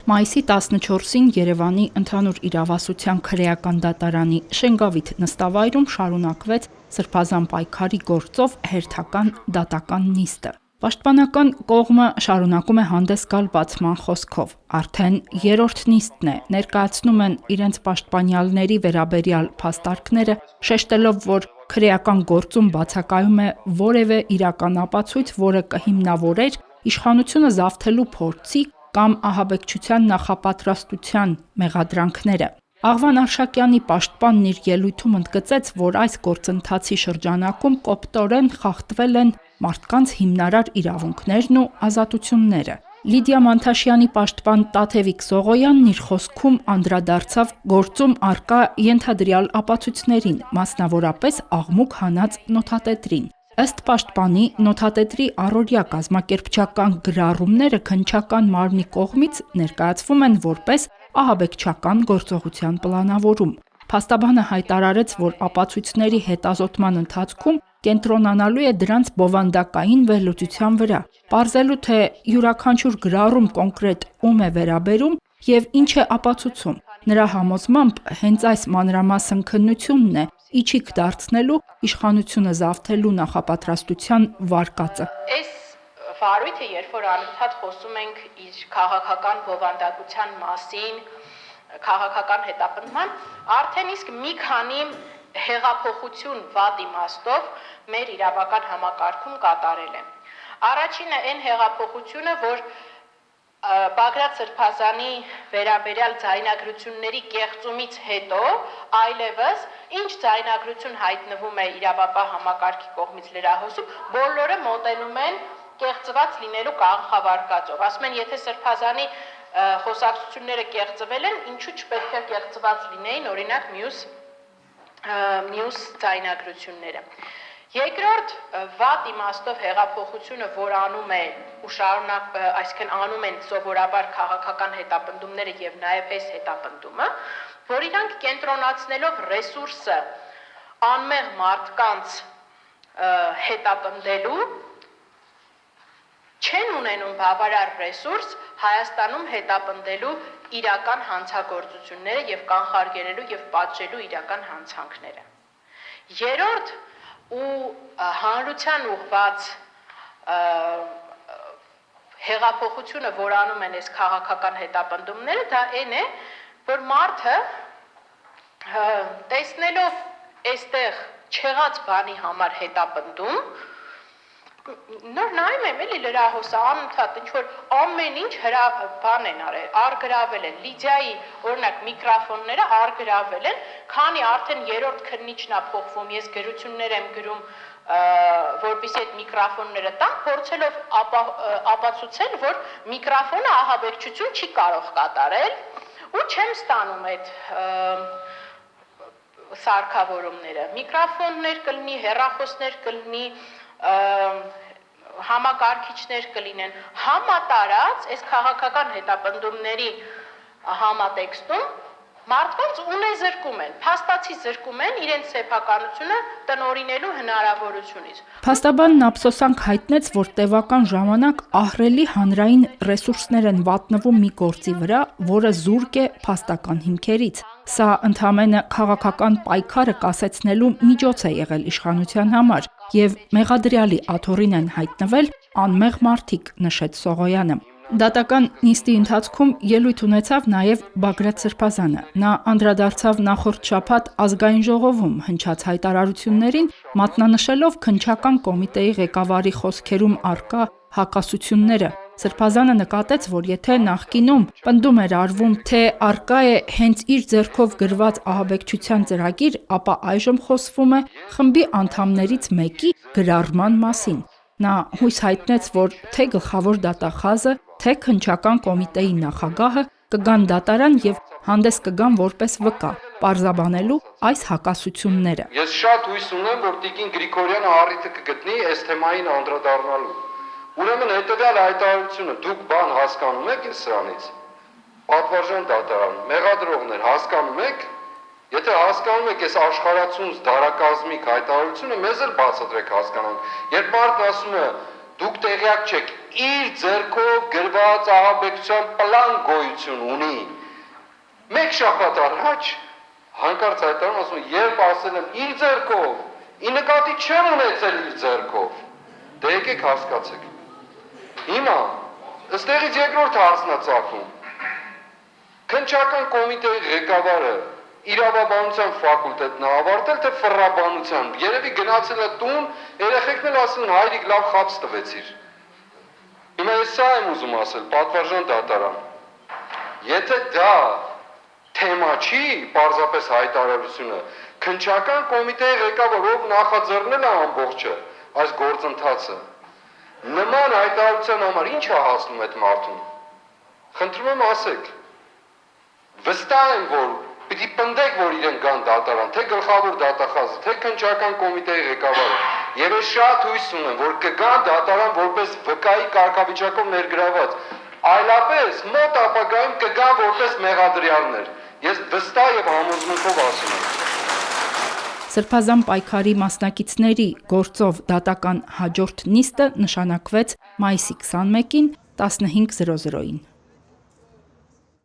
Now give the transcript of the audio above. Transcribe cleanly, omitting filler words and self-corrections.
Մայիսի 14-ին Երևանի ընդհանուր իրավասության քրեական դատարանի Շենգավիթ նստավայրում շարունակվեց սրբազան պայքարի գործով հերթական դատական նիստը։ Պաշտպանական կողմը շարունակում է հանդես գալ բացման խոսքով։ Արդեն երրորդ նիստն է, ներկայացնում են իրենց պաշտպանյալների վերաբերյալ փաստարկները, շեշտելով, որ քրեական գործում բացակայում է որևէ իրական ապացույց, որը կհիմնավորեր իշխանությունը զավթելու փորձի կամ ահաբեկչության նախապատրաստության մեղադրանքները։ Աղվան Արշակյանի պաշտպանն իր ելույթում ընդգծեց, որ այս գործընթացի շրջանակում կոպտորեն խախտվել են մարդկանց հիմնարար իրավունքներն ու ազատությունները։ Լիդիա Մանթաշյանի պաշտպան Տաթևիկ Սողոյանն իր խոսքում անդրադարձավ գործում առկա ենթադրյալ ապացույցներին, մասնավորապես աղմուկ հանած նոթատետրին։ Ըստ պաշտպանի, նոթատետրի առօրյա կազմակերպչական գրառումները քննչական մարմնի կողմից ներկայացվում են որպես ահաբեկչական գործողության պլանավորում։ Փաստաբանը հայտարարեց, որ ապացույցների հետազոտման ընթացքում կենտրոնանալու է դրանց բովանդակային վերլուծության վրա, պարզելու, թե յուրաքանչյուր գրառում կոնկրետ ում է վերաբերում եւ ինչ է ապացուցում։ Նրա համոզմամբ, հենց այս մանրամասն քննությունն է իջիք դարձնելու իշխանությունը զավթելու նախապատրաստության վարկածը։ Այս վարույթը, երբ որ անընդհատ խոսում ենք իր քաղաքական բովանդակության մասին, քաղաքական հետապնդման, արդեն իսկ մի քանի հեղափոխություն վատ իմաստով մեր իրավական համակարգում կատարել է։ Առաջինը այն հեղափոխությունը, որ Բագրատ Սրբազանի վերաբերյալ ձայնագրությունների կեղծումից հետո այլևս ինչ ձայնագրություն հայտնվում է իրավապահ համակարգի կողմից լրահոսում, բոլորը մոտենում են կեղծված լինելու կանխավարկածով։ Ասում են, եթե Սրբազանի խոսակցությունները կեղծվել են, ինչու չպետք է կեղծված լինեին, օրինակ, մյուս ձայնագրությունները։ Երկրորդ վատ իմաստով հեղափոխությունը, որ անում է ու այսինքն անում են սովորաբար քաղաքական հետապնդումները եւ նաեւ այս հետապնդումը, որ իրանք կենտրոնացնելով ռեսուրսը անմեղ մարդկանց հետապնդելու չեն ունենում բավարար ռեսուրս Հայաստանում հետապնդելու իրական հանցագործությունները եւ կանխարգելելու եւ պատժելու իրական հանցանքները։ Երրորդ ու հանրության ուղված հեղափոխությունը, որ անում են այս քաղաքական հետապնդումները, դա այն է, որ մարդը տեսնելով այստեղ չեղած բանի համար հետապնդում, նոր նայում եմ էլի լրահոսը անընդհատ ինչ-որ ամեն ինչ բան են արել, արգրավել են, Լիդիայի օրինակ միկրոֆոնները արգրավել են, քանի արդեն երրորդ քննիչն է փոխվում, ես գրություններ եմ գրում, որպեսզի այդ միկրոֆոնները տան, փորձելով ապացուցել, որ միկրոֆոնը ահաբեկչություն չի կարող կատարել, ու չեմ ստանում այդ սարքավորումները, միկրոֆոններ կլինի, հեռախոսներ կլինի, համակարգիչներ կլինեն, համատարած այս քաղաքական հետապնդումների համատեքստում մարդկանց ունեզրկում են, փաստացի զրկում են իրենց սեփականությունը տնօրինելու հնարավորությունից։ Փաստաբանն ափսոսանք հայտնեց, որ տևական ժամանակ ահռելի հանրային ռեսուրսներ են վատնվում մի գործի վրա, որը զուրկ է փաստական հիմքերից։ Սա ընդհանրապես քաղաքական պայքարը կասեցնելու միջոց է եղել իշխանության համար, եւ մեղադրյալի աթոռին են հայտնվել անմեղ մարդիկ, նշեց Սողոյանը։ Դատական նիստի ընթացքում ելույթ ունեցավ նաև Բագրատ Սրբազանը։ Նա անդրադարձավ նախորդ շաբաթ ազգային ժողովում հնչած հայտարարություններին, մատնանշելով քննչական կոմիտեի ղեկավարի խոսքերում առկա հակասությունները։ Սրբազանը նկատեց, որ եթե նախկինում պնդում էր արվում, թե առկա է հենց իր ձեռքով գրված ահաբեկչության ծրագիր, ապա այժմ խոսվում է խմբի անդամներից մեկի գրառման մասին։ Նա հույս հայտնեց, որ թե գլխավոր դատախազը, թե քննչական կոմիտեի նախագահը կգան դատարան եւ հանդես կգան որպես վկա, պարզաբանելու այս հակասությունները։ Ես շատ հույս ունեմ, որ Տիկին Գրիգորյանը առիթը կգտնի այս թեմային անդրադառնալու։ Ուրեմն հետևյալ հայտարարությունը դուք բան հասկանում եք այս սրանից։ Պատվարժան դատարան, մեղադրողներ հասկանում եք։ Եթե հասկանում եք այս աշխարհացունց դարակազմիկ հայտարարությունը, մեզ էլ բացատրեք հասկանանք։ Երբ մարդն ասում է Դուք տեղյակ չեք, իր ձեռքով գրված ահաբեկչության պլան գոյություն ունի։ Մեկ շաբաթ առաջ հանկարծ հայտարարում ասում, երբ ասել եմ իր ձեռքով, ի նկատի չեմ ունեցել իր ձեռքով։ Դե եկեք հասկացեք։ Հիմա ըստեղից երկրորդ հարցն է ծագում։ Քննչական կոմիտեի ղեկավարը իրավաբանության ֆակուլտետն է ավարտել, թե ֆռաբանության։ Երևի գնացել է տուն, երեխեքն էլ ասել են հայրիկ լավ խաբս տվեցիր։ Հիմա ես սա եմ ուզում ասել, պատվարժան դատարան։ Եթե դա թեմա չի, պարզապես հայտարարությունը, քննչական կոմիտեի ղեկավարը ով նախաձեռնել է ամբողջը այս գործընթացը, նման հայտարարության համար ինչ է հասնում այդ մարդուն։ Խնդրում եմ ասեք։ Վստահ եմ, որ պիտի պնդեք, որ իրեն գան դատարան, թե գլխավոր դատախազը, թե քննչական կոմիտեի ղեկավարը։ Եվ ես շատ հույս ունեմ, որ կգան դատարան որպես վկայի կարգավիճակով ներգրաված, այլապես մոտ ապագայում կգան որպես մեղադրյալներ։ Ես վստահ եւ համոզմունքով ասում եմ։ Սրբազան պայքարի մասնակիցների գործով դատական հաջորդ նիստը նշանակվեց մայիսի 21-ին 15:00-ին։